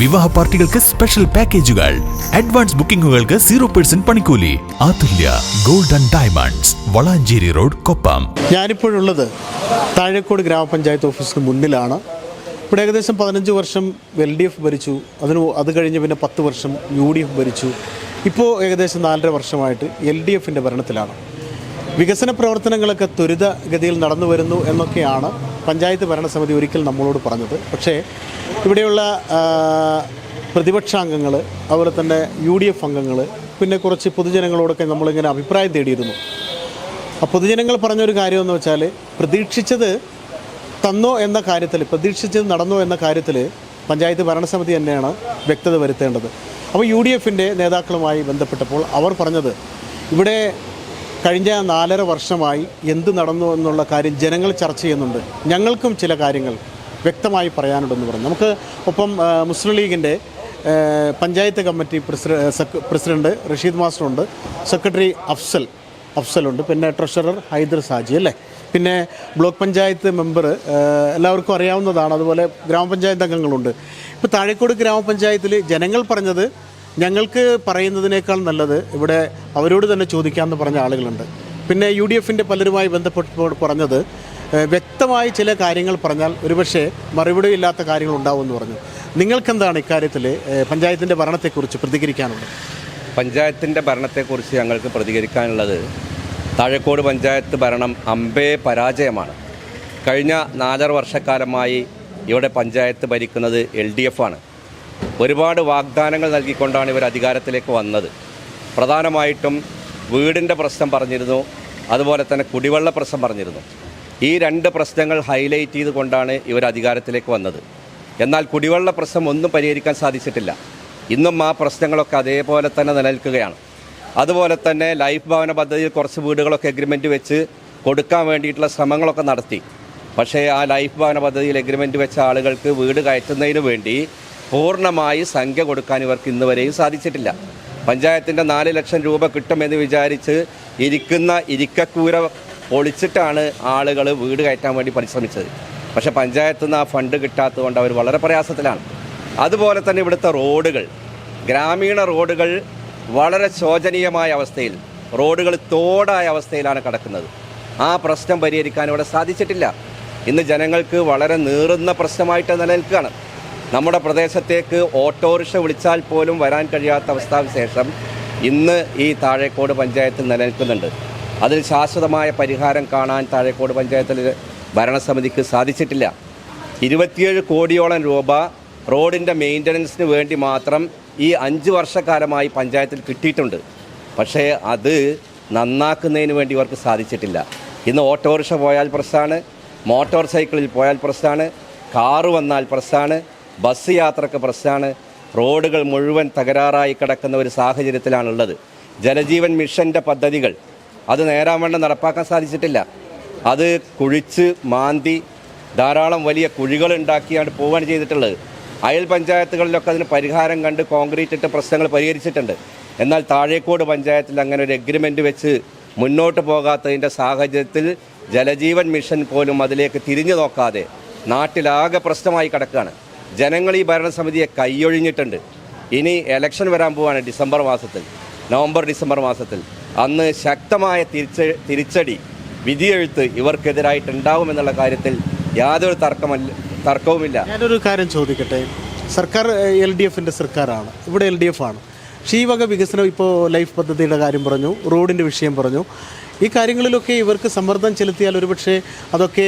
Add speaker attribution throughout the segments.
Speaker 1: വിവാഹ പാർട്ടികൾക്ക് സ്പെഷ്യൽ പാക്കേജുകൾ, അഡ്വാൻസ് ബുക്കിംഗുകൾക്ക് 0% പണിക്കൂലി. Athulya gold and diamonds, Valanchery road, Koppam.
Speaker 2: ഞാനിപ്പോഴുള്ളത് താഴേക്കോട് ഗ്രാമപഞ്ചായത്ത് ഓഫീസിന് മുന്നിലാണ്. ഇവിടെ ഏകദേശം 15 വർഷം LDF ഭരിച്ചു. അത് കഴിഞ്ഞ് പിന്നെ 10 വർഷം UDF ഭരിച്ചു. ഇപ്പോൾ ഏകദേശം 4.5 വർഷമായിട്ട് LDFൻ്റെ ഭരണത്തിലാണ്. വികസന പ്രവർത്തനങ്ങളൊക്കെ ത്വരിതഗതിയിൽ നടന്നു വരുന്നു എന്നൊക്കെയാണ് പഞ്ചായത്ത് ഭരണസമിതി ഒരിക്കൽ നമ്മളോട് പറഞ്ഞത്. പക്ഷേ ഇവിടെയുള്ള പ്രതിപക്ഷാംഗങ്ങൾ, അതുപോലെ തന്നെ UDF അംഗങ്ങൾ, പിന്നെ കുറച്ച് പൊതുജനങ്ങളോടൊക്കെ നമ്മളിങ്ങനെ അഭിപ്രായം തേടിയിരുന്നു. ആ പൊതുജനങ്ങൾ പറഞ്ഞൊരു കാര്യമെന്ന് വെച്ചാൽ, പ്രതീക്ഷിച്ചത് തന്നോ എന്ന കാര്യത്തിൽ, പ്രതീക്ഷിച്ചത് നടന്നോ എന്ന കാര്യത്തിൽ പഞ്ചായത്ത് ഭരണസമിതി തന്നെയാണ് വ്യക്തത വരുത്തേണ്ടത്. അപ്പോൾ UDFൻ്റെ നേതാക്കളുമായി ബന്ധപ്പെട്ടപ്പോൾ അവർ പറഞ്ഞത്, ഇവിടെ കഴിഞ്ഞ 4.5 വർഷമായി എന്ത് നടന്നു എന്നുള്ള കാര്യം ജനങ്ങൾ ചർച്ച ചെയ്യുന്നുണ്ട്, ഞങ്ങൾക്കും ചില കാര്യങ്ങൾ വ്യക്തമായി പറയാനുണ്ടെന്ന് പറഞ്ഞു. നമുക്ക് ഒപ്പം മുസ്ലിം ലീഗിൻ്റെ പഞ്ചായത്ത് കമ്മിറ്റി പ്രസിഡന്റ് റഷീദ് മാസ്റ്ററുണ്ട്, സെക്രട്ടറി അഫ്സലുണ്ട്, പിന്നെ ട്രഷറർ ഹൈദർ സാജി അല്ലേ, പിന്നെ ബ്ലോക്ക് പഞ്ചായത്ത് മെമ്പർ എല്ലാവർക്കും അറിയാവുന്നതാണ്. അതുപോലെ ഗ്രാമപഞ്ചായത്ത് അംഗങ്ങളുണ്ട്. ഇപ്പോൾ താഴേക്കോട് ഗ്രാമപഞ്ചായത്തിൽ ജനങ്ങൾ പറഞ്ഞത്, ഞങ്ങൾക്ക് പറയുന്നതിനേക്കാൾ നല്ലത് ഇവിടെ അവരോട് തന്നെ ചോദിക്കാമെന്ന് പറഞ്ഞ ആളുകളുണ്ട്. പിന്നെ UDFൻ്റെ പലരുമായി ബന്ധപ്പെട്ടപ്പോൾ പറഞ്ഞത്, വ്യക്തമായി ചില കാര്യങ്ങൾ പറഞ്ഞാൽ ഒരുപക്ഷെ മറുപടിയില്ലാത്ത കാര്യങ്ങൾ ഉണ്ടാവുമെന്ന് പറഞ്ഞു. നിങ്ങൾക്കെന്താണ് ഇക്കാര്യത്തിൽ പഞ്ചായത്തിൻ്റെ ഭരണത്തെക്കുറിച്ച് പ്രതികരിക്കാനുള്ളത്?
Speaker 3: പഞ്ചായത്തിൻ്റെ ഭരണത്തെക്കുറിച്ച് ഞങ്ങൾക്ക് പ്രതികരിക്കാനുള്ളത്, താഴേക്കോട് പഞ്ചായത്ത് ഭരണം അമ്പേ പരാജയമാണ്. കഴിഞ്ഞ 4.5 വർഷക്കാലമായി ഇവിടെ പഞ്ചായത്ത് ഭരിക്കുന്നത് LDF ആണ്. ഒരുപാട് വാഗ്ദാനങ്ങൾ നൽകിക്കൊണ്ടാണ് ഇവർ അധികാരത്തിലേക്ക് വന്നത്. പ്രധാനമായിട്ടും വീടിൻ്റെ പ്രശ്നം പറഞ്ഞിരുന്നു, അതുപോലെ തന്നെ കുടിവെള്ള പ്രശ്നം പറഞ്ഞിരുന്നു. ഈ 2 പ്രശ്നങ്ങൾ ഹൈലൈറ്റ് ചെയ്തുകൊണ്ടാണ് ഇവർ അധികാരത്തിലേക്ക് വന്നത്. എന്നാൽ കുടിവെള്ള പ്രശ്നം ഒന്നും പരിഹരിക്കാൻ സാധിച്ചിട്ടില്ല. ഇന്നും ആ പ്രശ്നങ്ങളൊക്കെ അതേപോലെ തന്നെ നിലനിൽക്കുകയാണ്. അതുപോലെ തന്നെ ലൈഫ് ഭവന പദ്ധതിയിൽ കുറച്ച് വീടുകളൊക്കെ എഗ്രിമെൻറ്റ് വെച്ച് കൊടുക്കാൻ വേണ്ടിയിട്ടുള്ള ശ്രമങ്ങളൊക്കെ നടത്തി. പക്ഷേ ആ ലൈഫ് ഭവന പദ്ധതിയിൽ എഗ്രിമെൻറ്റ് വെച്ച ആളുകൾക്ക് വീട് കയറ്റുന്നതിന് വേണ്ടി പൂർണ്ണമായി സംഖ്യ കൊടുക്കാൻ ഇവർക്ക് ഇന്ന് വരെയും സാധിച്ചിട്ടില്ല. പഞ്ചായത്തിൻ്റെ 4 ലക്ഷം രൂപ കിട്ടുമെന്ന് വിചാരിച്ച് ഇരിക്കുന്ന ഇരിക്കക്കൂര പൊളിച്ചിട്ടാണ് ആളുകൾ വീട് കയറ്റാൻ വേണ്ടി പരിശ്രമിച്ചത്. പക്ഷേ പഞ്ചായത്തിൽ നിന്ന് ആ ഫണ്ട് കിട്ടാത്തതുകൊണ്ട് അവർ വളരെ പ്രയാസത്തിലാണ്. അതുപോലെ തന്നെ ഇവിടുത്തെ റോഡുകൾ, ഗ്രാമീണ റോഡുകൾ വളരെ ശോചനീയമായ അവസ്ഥയിൽ, റോഡുകൾ തോടായ അവസ്ഥയിലാണ് കിടക്കുന്നത്. ആ പ്രശ്നം പരിഹരിക്കാൻ ഇവിടെ സാധിച്ചിട്ടില്ല. ഇന്ന് ജനങ്ങൾക്ക് വളരെ നീറുന്ന പ്രശ്നമായിട്ട് നിലനിൽക്കുകയാണ്. നമ്മുടെ പ്രദേശത്തേക്ക് ഓട്ടോറിക്ഷ വിളിച്ചാൽ പോലും വരാൻ കഴിയാത്ത അവസ്ഥാവിശേഷം ഇന്ന് ഈ താഴേക്കോട് പഞ്ചായത്തിൽ നിലനിൽക്കുന്നുണ്ട്. അതിൽ ശാശ്വതമായ പരിഹാരം കാണാൻ താഴേക്കോട് പഞ്ചായത്തിൽ ഭരണസമിതിക്ക് സാധിച്ചിട്ടില്ല. 27 കോടിയോളം രൂപ റോഡിൻ്റെ മെയിൻ്റനൻസിന് വേണ്ടി മാത്രം ഈ 5 വർഷക്കാലമായി പഞ്ചായത്തിൽ കിട്ടിയിട്ടുണ്ട്. പക്ഷേ അത് നന്നാക്കുന്നതിന് വേണ്ടി ഇവർക്ക് സാധിച്ചിട്ടില്ല. ഇന്ന് ഓട്ടോറിക്ഷ പോയാൽ പ്രശ്നമാണ്, മോട്ടോർ സൈക്കിളിൽ പോയാൽ പ്രശ്നമാണ്, കാറ് വന്നാൽ പ്രശ്നമാണ്, ബസ് യാത്രക്ക് പ്രശ്നമാണ്. റോഡുകൾ മുഴുവൻ തകരാറായി കിടക്കുന്ന ഒരു സാഹചര്യത്തിലാണുള്ളത്. ജലജീവൻ മിഷൻ്റെ പദ്ധതികൾ അത് നേരാവണ്ണം നടപ്പാക്കാൻ സാധിച്ചിട്ടില്ല. അത് കുഴിച്ച് മാന്തി ധാരാളം വലിയ കുഴികൾ ഉണ്ടാക്കിയാണ് പോവുകയാണ് ചെയ്തിട്ടുള്ളത്. അയൽ പഞ്ചായത്തുകളിലൊക്കെ അതിന് പരിഹാരം കണ്ട് കോൺക്രീറ്റ് ഇട്ട് പ്രശ്നങ്ങൾ പരിഹരിച്ചിട്ടുണ്ട്. എന്നാൽ താഴേക്കോട് പഞ്ചായത്തിൽ അങ്ങനെ ഒരു എഗ്രിമെൻറ്റ് വെച്ച് മുന്നോട്ട് പോകാത്തതിൻ്റെ സാഹചര്യത്തിൽ ജലജീവൻ മിഷൻ പോലും അതിലേക്ക് തിരിഞ്ഞു നോക്കാതെ നാട്ടിലാകെ പ്രശ്നമായി കിടക്കുകയാണ്. ജനങ്ങൾ ഈ ഭരണസമിതിയെ കൈയൊഴിഞ്ഞിട്ടുണ്ട്. ഇനി ഇലക്ഷൻ വരാൻ പോവുകയാണ് നവംബർ-ഡിസംബർ മാസത്തിൽ. അന്ന് ശക്തമായ തിരിച്ചടി വിധിയെഴുത്ത് ഇവർക്കെതിരായിട്ടുണ്ടാവുമെന്നുള്ള കാര്യത്തിൽ യാതൊരു തർക്കവുമില്ല.
Speaker 2: ഞാനൊരു കാര്യം ചോദിക്കട്ടെ, സർക്കാർ LDFൻ്റെ സർക്കാരാണ്, ഇവിടെ LDF ആണ്. പക്ഷേ ഈ വക വികസനം, ഇപ്പോൾ ലൈഫ് പദ്ധതിയുടെ കാര്യം പറഞ്ഞു, റോഡിൻ്റെ വിഷയം പറഞ്ഞു, ഈ കാര്യങ്ങളിലൊക്കെ ഇവർക്ക് സമ്മർദ്ദം ചെലുത്തിയാൽ ഒരുപക്ഷെ അതൊക്കെ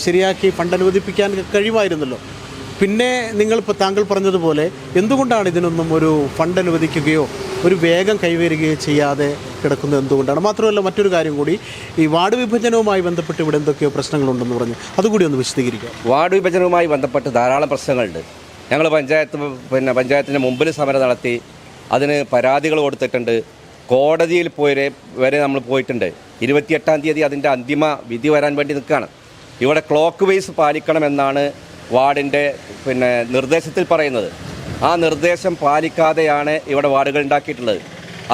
Speaker 2: ശരിയാക്കി ഫണ്ട് അനുവദിപ്പിക്കാൻ കഴിയുമായിരുന്നല്ലോ. പിന്നെ താങ്കൾ പറഞ്ഞതുപോലെ എന്തുകൊണ്ടാണ് ഇതിനൊന്നും ഒരു ഫണ്ട് അനുവദിക്കുകയോ ഒരു വേഗം കൈവരികയോ ചെയ്യാതെ കിടക്കുന്നത് എന്തുകൊണ്ടാണ്? മാത്രമല്ല മറ്റൊരു കാര്യം കൂടി, ഈ വാർഡ് വിഭജനവുമായി ബന്ധപ്പെട്ട് ഇവിടെ എന്തൊക്കെയോ പ്രശ്നങ്ങളുണ്ടെന്ന് പറഞ്ഞു, അതുകൂടി ഒന്ന് വിശദീകരിക്കുക.
Speaker 3: വാർഡ് വിഭജനവുമായി ബന്ധപ്പെട്ട് ധാരാളം പ്രശ്നങ്ങളുണ്ട്. ഞങ്ങൾ പഞ്ചായത്തിൻ്റെ മുമ്പിൽ സമരം നടത്തി, അതിന് പരാതികൾ കൊടുത്തിട്ടുണ്ട്, കോടതിയിൽ വരെ നമ്മൾ പോയിട്ടുണ്ട്. 28-ാം തീയതി അതിൻ്റെ അന്തിമ വിധി വരാൻ വേണ്ടി നിൽക്കുകയാണ്. ഇവിടെ ക്ലോക്ക് വൈസ് പാലിക്കണമെന്നാണ് വാർഡിൻ്റെ നിർദ്ദേശത്തിൽ പറയുന്നത്. ആ നിർദ്ദേശം പാലിക്കാതെയാണ് ഇവിടെ വാർഡുകൾ ഉണ്ടാക്കിയിട്ടുള്ളത്.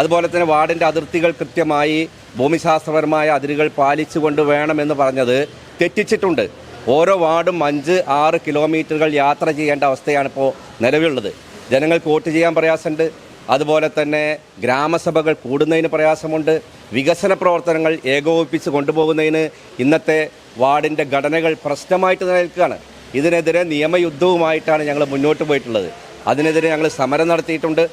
Speaker 3: അതുപോലെ തന്നെ വാർഡിൻ്റെ അതിർത്തികൾ കൃത്യമായി ഭൂമിശാസ്ത്രപരമായ അതിരുകൾ പാലിച്ചുകൊണ്ട് വേണമെന്ന് പറഞ്ഞത് തെറ്റിച്ചിട്ടുണ്ട്. ഓരോ വാർഡും 5-6 കിലോമീറ്ററുകൾ യാത്ര ചെയ്യേണ്ട അവസ്ഥയാണ് ഇപ്പോൾ നിലവിലുള്ളത്. ജനങ്ങൾക്ക് വോട്ട് ചെയ്യാൻ പ്രയാസമുണ്ട്. അതുപോലെ തന്നെ ഗ്രാമസഭകൾ കൂടുന്നതിന് പ്രയാസമുണ്ട്. വികസന പ്രവർത്തനങ്ങൾ ഏകോപിപ്പിച്ച് കൊണ്ടുപോകുന്നതിന് ഇന്നത്തെ വാർഡിൻ്റെ ഘടനകൾ പ്രശ്നമായിട്ട് നിലനിൽക്കുകയാണ്. ഇതിനെതിരെ നിയമയുദ്ധവുമായിട്ടാണ് ഞങ്ങൾ മുന്നോട്ട് പോയിട്ടുള്ളത്. അതിനെതിരെ ഞങ്ങൾ സമരം നടത്തിയിട്ടുണ്ട്.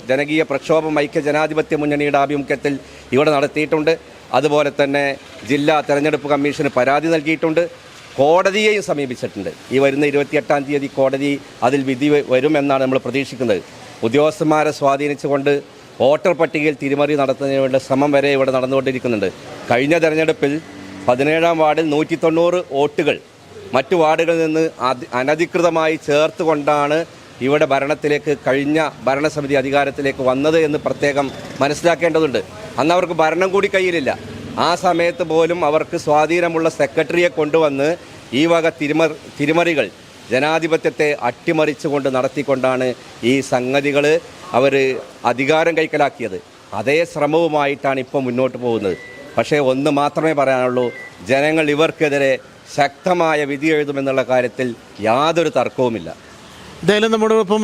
Speaker 3: ജനകീയ പ്രക്ഷോഭം ഐക്യ ജനാധിപത്യ മുന്നണിയുടെ ആഭിമുഖ്യത്തിൽ ഇവിടെ നടത്തിയിട്ടുണ്ട്. അതുപോലെ തന്നെ ജില്ലാ തെരഞ്ഞെടുപ്പ് കമ്മീഷന് പരാതി നൽകിയിട്ടുണ്ട്. കോടതിയെയും സമീപിച്ചിട്ടുണ്ട്. ഈ വരുന്ന 28-ാം തീയതി കോടതി അതിൽ വിധി വരുമെന്നാണ് നമ്മൾ പ്രതീക്ഷിക്കുന്നത്. ഉദ്യോഗസ്ഥന്മാരെ സ്വാധീനിച്ചുകൊണ്ട് വോട്ടർ പട്ടികയിൽ തിരിമറി നടത്തുന്നതിന് വേണ്ട ശ്രമം വരെ ഇവിടെ നടന്നുകൊണ്ടിരിക്കുന്നുണ്ട്. കഴിഞ്ഞ തെരഞ്ഞെടുപ്പിൽ 17-ാം വാർഡിൽ 190 വോട്ടുകൾ മറ്റു വാർഡുകളിൽ നിന്ന് അനധികൃതമായി ചേർത്തുകൊണ്ടാണ് ഇവിടെ ഭരണത്തിലേക്ക് കഴിഞ്ഞ ഭരണസമിതി അധികാരത്തിലേക്ക് വന്നത് എന്ന് പ്രത്യേകം മനസ്സിലാക്കേണ്ടതുണ്ട്. അന്ന് അവർക്ക് ഭരണം കൂടി കയ്യിലില്ല. ആ സമയത്ത് പോലും അവർക്ക് സ്വാധീനമുള്ള സെക്രട്ടറിയെ കൊണ്ടുവന്ന് ഈ വക തിരിമറികൾ ജനാധിപത്യത്തെ അട്ടിമറിച്ചുകൊണ്ട് നടത്തിക്കൊണ്ടാണ് ഈ സംഗതികൾ അവർ അധികാരം കൈക്കലാക്കിയത്. അതേ ശ്രമവുമായിട്ടാണ് ഇപ്പോൾ മുന്നോട്ട് പോകുന്നത്. പക്ഷേ ഒന്ന് മാത്രമേ പറയാനുള്ളൂ, ജനങ്ങൾ ഇവർക്കെതിരെ ശക്തമായ വിധി എഴുതുമെന്നുള്ള കാര്യത്തിൽ യാതൊരു തർക്കവുമില്ല.
Speaker 2: എന്തായാലും നമ്മുടെ ഇപ്പം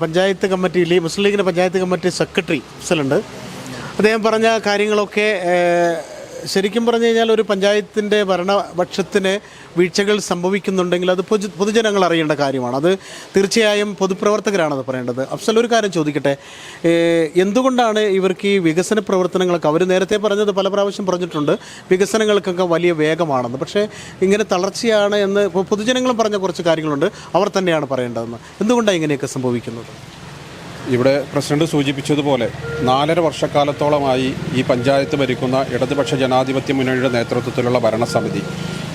Speaker 2: പഞ്ചായത്ത് കമ്മിറ്റിയിൽ മുസ്ലിം ലീഗിൻ്റെ പഞ്ചായത്ത് കമ്മിറ്റി സെക്രട്ടറി ഉണ്ട്. അദ്ദേഹം പറഞ്ഞ കാര്യങ്ങളൊക്കെ ശരിക്കും പറഞ്ഞു കഴിഞ്ഞാൽ ഒരു പഞ്ചായത്തിൻ്റെ ഭരണപക്ഷത്തിന് വീഴ്ചകൾ സംഭവിക്കുന്നുണ്ടെങ്കിൽ അത് പൊതുജനങ്ങൾ അറിയേണ്ട കാര്യമാണ്. അത് തീർച്ചയായും പൊതുപ്രവർത്തകരാണത് പറയേണ്ടത്. അഫ്സൽ, ഒരു കാര്യം ചോദിക്കട്ടെ, എന്തുകൊണ്ടാണ് ഇവർക്ക് ഈ വികസന പ്രവർത്തനങ്ങളൊക്കെ, അവർ നേരത്തെ പറഞ്ഞത് പല പ്രാവശ്യം പറഞ്ഞിട്ടുണ്ട്, വികസനങ്ങൾക്കൊക്കെ വലിയ വേഗമാണെന്ന്, പക്ഷേ ഇങ്ങനെ തളർച്ചയാണ് എന്ന് പൊതുജനങ്ങളും പറഞ്ഞ കുറച്ച് കാര്യങ്ങളുണ്ട്, അവർ തന്നെയാണ് പറയേണ്ടതെന്ന്. എന്തുകൊണ്ടാണ് ഇങ്ങനെയൊക്കെ സംഭവിക്കുന്നത്?
Speaker 4: ഇവിടെ പ്രസിഡന്റ് സൂചിപ്പിച്ചതുപോലെ 4.5 വർഷക്കാലത്തോളമായി ഈ പഞ്ചായത്ത് ഭരിക്കുന്ന ഇടതുപക്ഷ ജനാധിപത്യ മുന്നണിയുടെ നേതൃത്വത്തിലുള്ള ഭരണസമിതി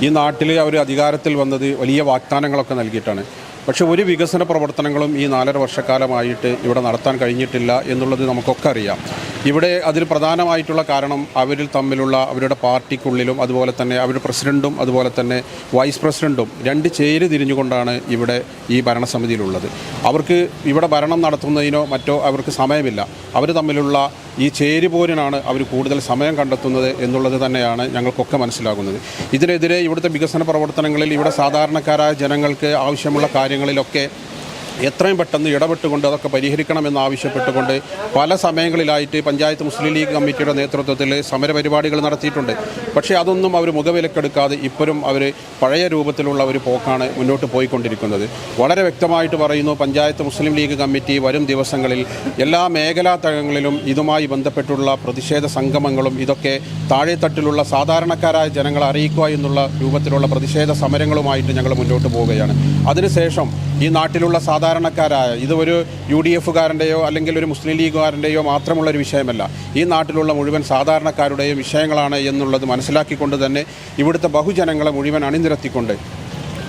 Speaker 4: ഈ നാട്ടിൽ അവർ അധികാരത്തിൽ വന്നത് വലിയ വാഗ്ദാനങ്ങളൊക്കെ നൽകിയിട്ടാണ്. പക്ഷേ ഒരു വികസന പ്രവർത്തനങ്ങളും ഈ 4.5 വർഷക്കാലമായിട്ട് ഇവിടെ നടത്താൻ കഴിഞ്ഞിട്ടില്ല എന്നുള്ളത് നമുക്കൊക്കെ അറിയാം. ഇവിടെ അതിൽ പ്രധാനമായിട്ടുള്ള കാരണം അവരിൽ തമ്മിലുള്ള അവരുടെ പാർട്ടിക്കുള്ളിലും അതുപോലെ തന്നെ അവരുടെ പ്രസിഡൻറ്റും അതുപോലെ തന്നെ വൈസ് പ്രസിഡൻറ്റും 2 ചേരി തിരിഞ്ഞുകൊണ്ടാണ് ഇവിടെ ഈ ഭരണസമിതിയിലുള്ളത്. അവർക്ക് ഇവിടെ ഭരണം നടത്തുന്നതിനോ മറ്റോ അവർക്ക് സമയമില്ല. അവർ തമ്മിലുള്ള ഈ ചേരിപോരിനാണ് അവർ കൂടുതൽ സമയം കണ്ടെത്തുന്നത് എന്നുള്ളത് തന്നെയാണ് ഞങ്ങൾക്കൊക്കെ മനസ്സിലാകുന്നത്. ഇതിനെതിരെ ഇവിടുത്തെ വികസന പ്രവർത്തനങ്ങളിൽ ഇവിടെ സാധാരണക്കാരായ ജനങ്ങൾക്ക് ആവശ്യമുള്ള കാര്യങ്ങളിലൊക്കെ എത്രയും പെട്ടെന്ന് ഇടപെട്ടുകൊണ്ട് അതൊക്കെ പരിഹരിക്കണമെന്നാവശ്യപ്പെട്ടുകൊണ്ട് പല സമയങ്ങളിലായിട്ട് പഞ്ചായത്ത് മുസ്ലിം ലീഗ് കമ്മിറ്റിയുടെ നേതൃത്വത്തിൽ സമരപരിപാടികൾ നടത്തിയിട്ടുണ്ട്. പക്ഷേ അതൊന്നും അവർ മുഖവിലക്കെടുക്കാതെ ഇപ്പോഴും അവർ പഴയ രൂപത്തിലുള്ള ഒരു പോക്കാണ് മുന്നോട്ട് പോയിക്കൊണ്ടിരിക്കുന്നത്. വളരെ വ്യക്തമായിട്ട് പറയുന്നു, പഞ്ചായത്ത് മുസ്ലിം ലീഗ് കമ്മിറ്റി വരും ദിവസങ്ങളിൽ എല്ലാ മേഖലാ തലങ്ങളിലും ഇതുമായി ബന്ധപ്പെട്ടുള്ള പ്രതിഷേധ സംഗമങ്ങളും ഇതൊക്കെ താഴെത്തട്ടിലുള്ള സാധാരണക്കാരായ ജനങ്ങളെ അറിയിക്കുക എന്നുള്ള രൂപത്തിലുള്ള പ്രതിഷേധ സമരങ്ങളുമായിട്ട് ഞങ്ങൾ മുന്നോട്ട് പോവുകയാണ്. അതിനുശേഷം ഈ നാട്ടിലുള്ള സാധാരണക്കാരായ, ഇത് ഒരു UDF-കാരൻ്റെയോ അല്ലെങ്കിൽ ഒരു മുസ്ലിം ലീഗുകാരൻ്റെയോ മാത്രമുള്ളൊരു വിഷയമല്ല, ഈ നാട്ടിലുള്ള മുഴുവൻ സാധാരണക്കാരുടെയും വിഷയങ്ങളാണ് എന്നുള്ളത് മനസ്സിലാക്കിക്കൊണ്ട് തന്നെ ഇവിടുത്തെ ബഹുജനങ്ങളെ മുഴുവൻ അണിനിരത്തിക്കൊണ്ട്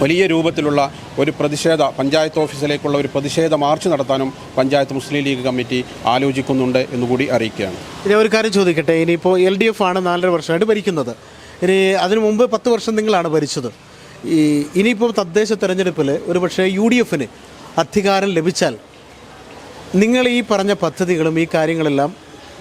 Speaker 4: വലിയ രൂപത്തിലുള്ള ഒരു പഞ്ചായത്ത് ഓഫീസിലേക്കുള്ള ഒരു പ്രതിഷേധ മാർച്ച് നടത്താനും പഞ്ചായത്ത് മുസ്ലിം ലീഗ് കമ്മിറ്റി ആലോചിക്കുന്നുണ്ട് എന്നുകൂടി അറിയിക്കുകയാണ്.
Speaker 2: ഇനി ഒരു കാര്യം ചോദിക്കട്ടെ, ഇനിയിപ്പോൾ LDF ആണ് 4.5 വർഷമായിട്ട് ഭരിക്കുന്നത്. ഇനി അതിനു മുമ്പ് 10 വർഷം നിങ്ങളാണ് ഭരിച്ചത്. ഇനിയിപ്പോൾ തദ്ദേശ തെരഞ്ഞെടുപ്പിൽ ഒരുപക്ഷെ UDF-ന് അധികാരം ലഭിച്ചാൽ നിങ്ങൾ ഈ പറഞ്ഞ പദ്ധതികളും ഈ കാര്യങ്ങളെല്ലാം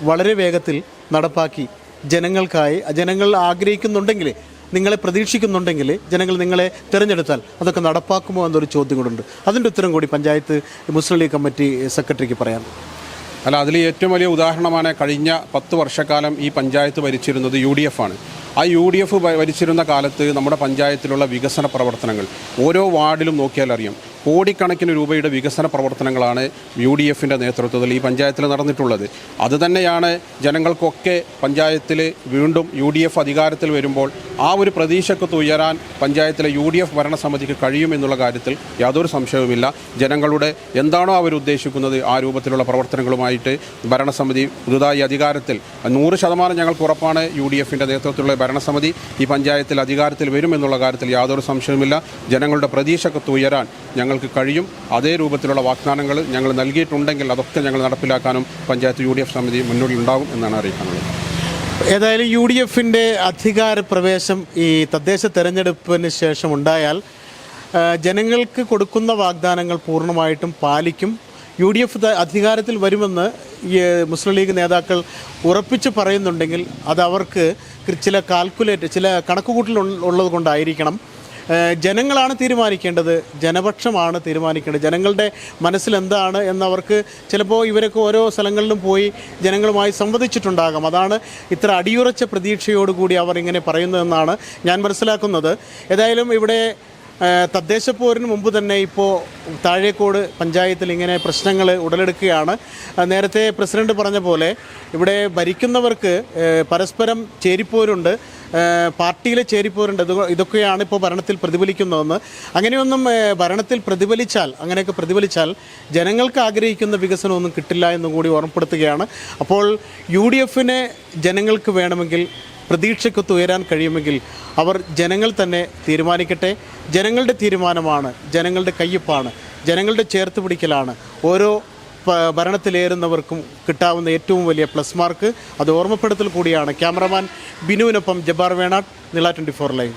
Speaker 2: വളരെ വേഗത്തിൽ നടപ്പാക്കി ജനങ്ങൾ ആഗ്രഹിക്കുന്നുണ്ടെങ്കിൽ, നിങ്ങളെ പ്രതീക്ഷിക്കുന്നുണ്ടെങ്കിൽ, ജനങ്ങൾ നിങ്ങളെ തിരഞ്ഞെടുത്താൽ അതൊക്കെ നടപ്പാക്കുമോ എന്നൊരു ചോദ്യം കൂടെ. അതിൻ്റെ ഉത്തരം കൂടി പഞ്ചായത്ത് മുസ്ലിം ലീഗ് കമ്മിറ്റി സെക്രട്ടറിക്ക് പറയാം.
Speaker 4: അല്ല, അതിൽ ഏറ്റവും വലിയ ഉദാഹരണമാണ് കഴിഞ്ഞ 10 വർഷക്കാലം ഈ പഞ്ചായത്ത് ഭരിച്ചിരുന്നത് UDF ആണ്. ആ UDF ഭരിച്ചിരുന്ന കാലത്ത് നമ്മുടെ പഞ്ചായത്തിലുള്ള വികസന പ്രവർത്തനങ്ങൾ ഓരോ വാർഡിലും നോക്കിയാൽ അറിയാം. കോടിക്കണക്കിന് രൂപയുടെ വികസന പ്രവർത്തനങ്ങളാണ് UDF-ൻ്റെ നേതൃത്വത്തിൽ ഈ പഞ്ചായത്തിൽ നടന്നിട്ടുള്ളത്. അതുതന്നെയാണ് ജനങ്ങൾക്കൊക്കെ പഞ്ചായത്തിൽ വീണ്ടും UDF അധികാരത്തിൽ വരുമ്പോൾ ആ ഒരു പ്രതീക്ഷയ്ക്കൊത്ത് ഉയരാൻ പഞ്ചായത്തിലെ UDF ഭരണസമിതിക്ക് കഴിയുമെന്നുള്ള കാര്യത്തിൽ യാതൊരു സംശയവുമില്ല. ജനങ്ങളുടെ എന്താണോ അവർ ഉദ്ദേശിക്കുന്നത് ആ രൂപത്തിലുള്ള പ്രവർത്തനങ്ങളുമായിട്ട് ഭരണസമിതി പുതുതായി അധികാരത്തിൽ 100% ഞങ്ങൾക്ക് ഉറപ്പാണ് UDF-ൻ്റെ നേതൃത്വത്തിലുള്ള ഭരണസമിതി ഈ പഞ്ചായത്തിൽ അധികാരത്തിൽ വരുമെന്നുള്ള കാര്യത്തിൽ യാതൊരു സംശയവുമില്ല. ജനങ്ങളുടെ പ്രതീക്ഷയ്ക്കൊത്ത് ഉയരാൻ ഞങ്ങൾക്ക് കഴിയും. അതേ രൂപത്തിലുള്ള വാഗ്ദാനങ്ങൾ ഞങ്ങൾ നൽകിയിട്ടുണ്ടെങ്കിൽ അതൊക്കെ ഞങ്ങൾ നടപ്പിലാക്കാനും പഞ്ചായത്ത് UDF സമിതി മുന്നോട്ടുണ്ടാകും എന്നാണ് അറിയിക്കാനുള്ളത്.
Speaker 2: ഏതായാലും UDF-ൻ്റെ അധികാര പ്രവേശം ഈ തദ്ദേശ തെരഞ്ഞെടുപ്പിന് ശേഷം ഉണ്ടായാൽ ജനങ്ങൾക്ക് കൊടുക്കുന്ന വാഗ്ദാനങ്ങൾ പൂർണ്ണമായിട്ടും പാലിക്കും. UDF അധികാരത്തിൽ വരുമെന്ന് ഈ മുസ്ലിം ലീഗ് നേതാക്കൾ ഉറപ്പിച്ച് പറയുന്നുണ്ടെങ്കിൽ അത് അവർക്ക് ചില കണക്കുകൂട്ടൽ ഉള്ളത് കൊണ്ടായിരിക്കണം. ജനങ്ങളാണ് തീരുമാനിക്കേണ്ടത്, ജനപക്ഷമാണ് തീരുമാനിക്കേണ്ടത്. ജനങ്ങളുടെ മനസ്സിലെന്താണ് എന്നവർക്ക് ചിലപ്പോൾ ഇവരൊക്കെ ഓരോ സ്ഥലങ്ങളിലും പോയി ജനങ്ങളുമായി സംവദിച്ചിട്ടുണ്ടാകാം. അതാണ് ഇത്ര അടിയുറച്ച പ്രതീക്ഷയോടുകൂടി അവർ ഇങ്ങനെ പറയുന്നതെന്നാണ് ഞാൻ മനസ്സിലാക്കുന്നത്. ഏതായാലും ഇവിടെ തദ്ദേശ പോരിന് മുമ്പ് തന്നെ ഇപ്പോൾ താഴേക്കോട് പഞ്ചായത്തിൽ ഇങ്ങനെ പ്രശ്നങ്ങൾ ഉടലെടുക്കുകയാണ്. നേരത്തെ പ്രസിഡന്റ് പറഞ്ഞ പോലെ ഇവിടെ ഭരിക്കുന്നവർക്ക് പരസ്പരം ചേരിപ്പോരുണ്ട്, പാർട്ടിയിലെ ചേരിപ്പോരുണ്ട്. ഇതൊക്കെയാണ് ഇപ്പോൾ ഭരണത്തിൽ പ്രതിഫലിക്കുന്നതെന്ന്. അങ്ങനെയൊന്നും ഭരണത്തിൽ അങ്ങനെയൊക്കെ പ്രതിഫലിച്ചാൽ ജനങ്ങൾക്ക് ആഗ്രഹിക്കുന്ന വികസനമൊന്നും കിട്ടില്ല എന്നും കൂടി ഓർമ്മപ്പെടുത്തുകയാണ്. അപ്പോൾ UDF ജനങ്ങൾക്ക് വേണമെങ്കിൽ പ്രതീക്ഷയ്ക്കൊത്ത് ഉയരാൻ കഴിയുമെങ്കിൽ അവർ ജനങ്ങൾ തന്നെ തീരുമാനിക്കട്ടെ. ജനങ്ങളുടെ തീരുമാനമാണ്, ജനങ്ങളുടെ കയ്യൊപ്പാണ്, ജനങ്ങളുടെ ചേർത്ത് പിടിക്കലാണ് ഓരോ ഭരണത്തിലേറുന്നവർക്കും കിട്ടാവുന്ന ഏറ്റവും വലിയ പ്ലസ് മാർക്ക്. അത് ഓർമ്മപ്പെടുത്തൽ കൂടിയാണ്. ക്യാമറമാൻ ബിനുവിനൊപ്പം ജബ്ബാർ വേണാട്ട്, നില 24 ലൈവ്.